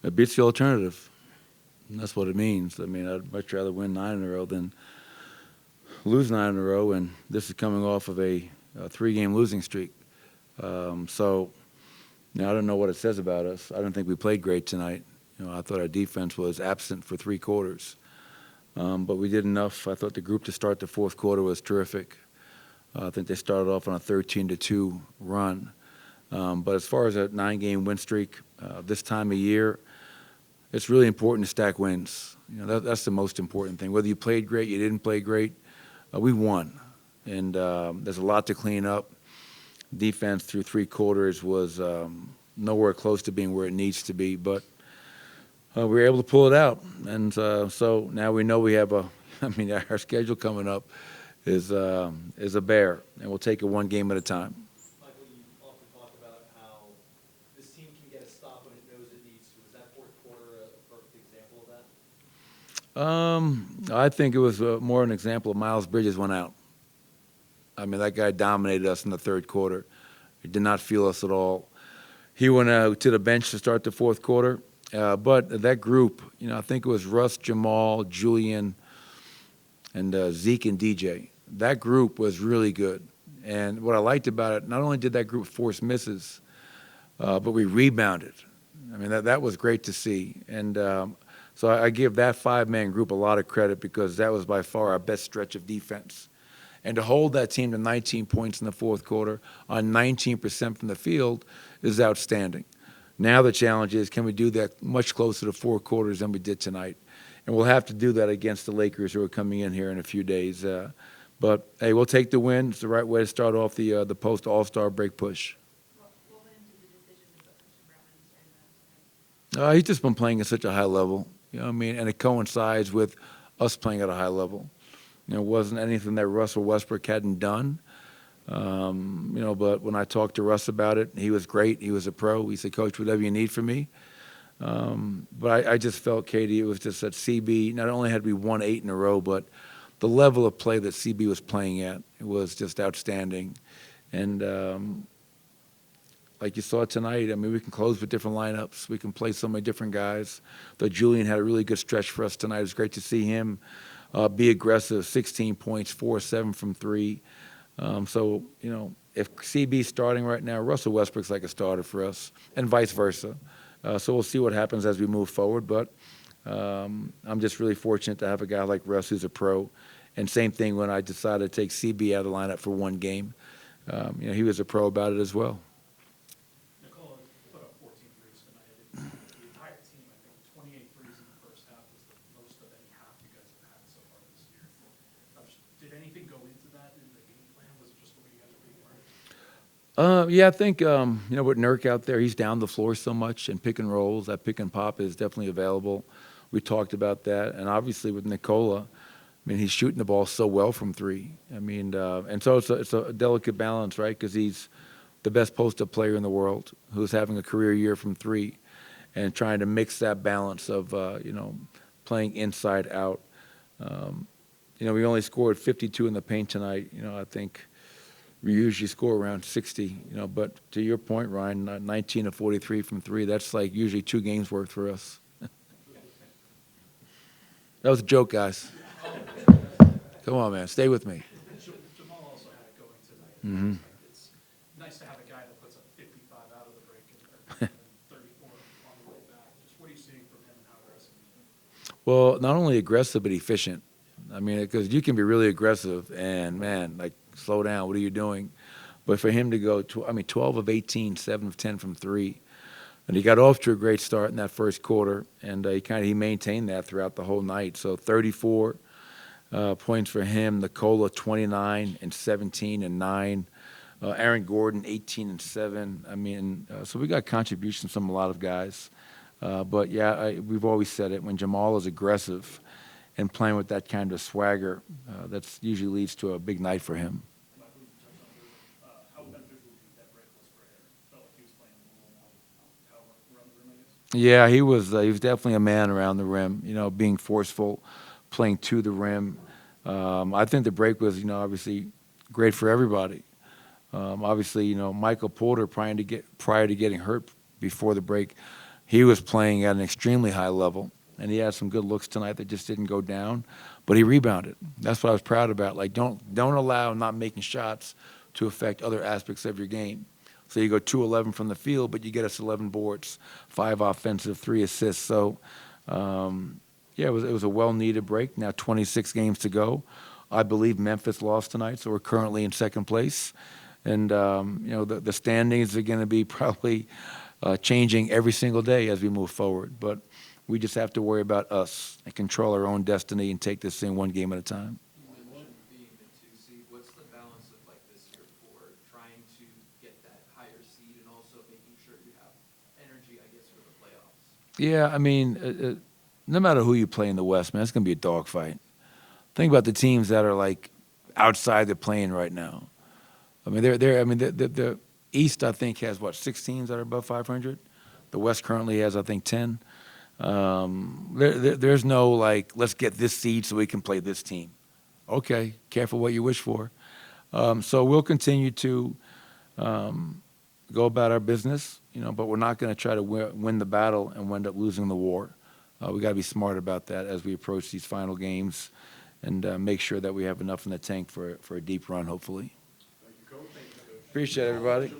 It beats the alternative. And that's what it means. I mean, I'd much rather win 9 in a row than lose 9 in a row, and this is coming off of a 3-game losing streak. So now I don't know what it says about us. I don't think we played great tonight. I thought our defense was absent for 3 quarters, but we did enough. I thought the group to start the fourth quarter was terrific. I think they started off on a 13-2 run. But as far as a 9-game win streak, this time of year, it's really important to stack wins. That's the most important thing. Whether you played great, you didn't play great, we won. And there's a lot to clean up. Defense through 3 quarters was nowhere close to being where it needs to be, but we were able to pull it out. And so now we know we have our schedule coming up is a bear, and we'll take it one game at a time. Michael, you often talk about how this team can get a stop when it knows it needs to. Is that fourth quarter a perfect example of that? I think it was more an example of Miles Bridges went out. I mean, that guy dominated us in the third quarter. He did not feel us at all. He went out to the bench to start the fourth quarter. But that group, I think it was Russ, Jamal, Julian, and Zeke and DJ. That group was really good. And what I liked about it, not only did that group force misses, but we rebounded. I mean, that was great to see. And so I give that 5-man group a lot of credit because that was by far our best stretch of defense. And to hold that team to 19 points in the fourth quarter on 19% from the field is outstanding. Now the challenge is, can we do that much closer to 4 quarters than we did tonight? And we'll have to do that against the Lakers, who are coming in here in a few days. But, hey, we'll take the win. It's the right way to start off the post-All-Star break push. What went into the decision to put Christian Brown in? He's just been playing at such a high level, and it coincides with us playing at a high level. It wasn't anything that Russell Westbrook hadn't done. But when I talked to Russ about it, he was great. He was a pro. He said, "Coach, whatever you need from me." But I just felt, Katie, it was just that CB, not only had we won 8 in a row, but the level of play that CB was playing at, it was just outstanding. And like you saw tonight, we can close with different lineups. We can play so many different guys. Though Julian had a really good stretch for us tonight. It was great to see him be aggressive, 16 points, 4-7 from 3. So, if CB's starting right now, Russell Westbrook's like a starter for us, and vice versa. So we'll see what happens as we move forward. But I'm just really fortunate to have a guy like Russ who's a pro. And same thing when I decided to take CB out of the lineup for one game. He was a pro about it as well. Nicole put up 14 threes tonight. The entire team, I think 28 threes in the first half was the most of any half you guys have had so far this year. Did anything go into that in the game plan? Was it just the way you guys were being played? Yeah, I think, with Nurk out there, he's down the floor so much and pick and rolls. That pick and pop is definitely available. We talked about that. And obviously with Nikola, he's shooting the ball so well from 3. And so it's a delicate balance, right? Because he's the best post-up player in the world who's having a career year from 3 and trying to mix that balance of, playing inside out. We only scored 52 in the paint tonight. I think we usually score around 60, but to your point, Ryan, 19 of 43 from 3, that's like usually 2 games worth for us. That was a joke, guys. Come on, man, stay with me. Jamal also had it going tonight. Mm-hmm. It's nice to have a guy that puts up 55 out of the break and 34 on the way back. Just what are you seeing from him and how aggressive he's been? Well, not only aggressive, but efficient. Because you can be really aggressive and, man, like, slow down, what are you doing? But for him to go, 12 of 18, 7 of 10 from 3. And he got off to a great start in that first quarter, and he maintained that throughout the whole night. So 34 points for him. Nikola, 29 and 17 and 9. Aaron Gordon, 18 and 7. So we got contributions from a lot of guys. But, yeah, we've always said it. When Jamal is aggressive and playing with that kind of swagger, that usually leads to a big night for him. Michael, you touched on how beneficial do you think that break was for Aaron? Felt like he was playing a little power around the rim, I guess? Yeah, he was definitely a man around the rim, being forceful, playing to the rim. I think the break was, obviously great for everybody. Obviously, Michael Porter, prior to getting hurt before the break, he was playing at an extremely high level, and he had some good looks tonight that just didn't go down, but he rebounded. That's what I was proud about. Like, don't allow not making shots to affect other aspects of your game. So you go 2-11 from the field, but you get us 11 boards, 5 offensive, 3 assists. So, yeah, it was a well-needed break. Now 26 games to go. I believe Memphis lost tonight, so we're currently in second place. And, the standings are going to be probably changing every single day as we move forward. But we just have to worry about us and control our own destiny and take this thing one game at a time. You mentioned being the 2 seed. What's the balance of like this year for trying to get that higher seed and also making sure you have energy, I guess, for the playoffs? Yeah, I mean, no matter who you play in the West, man, it's going to be a dogfight. Think about the teams that are like outside the plane right now. I mean, the East, I think, has what, 6 teams that are above 500. The West currently has, I think, 10. There's no like, let's get this seed so we can play this team. Okay, careful what you wish for. So we'll continue to go about our business, but we're not going to try to win the battle and wind up losing the war. We got to be smart about that as we approach these final games, and make sure that we have enough in the tank for a deep run, hopefully. Thank you, Coach. Appreciate it, everybody.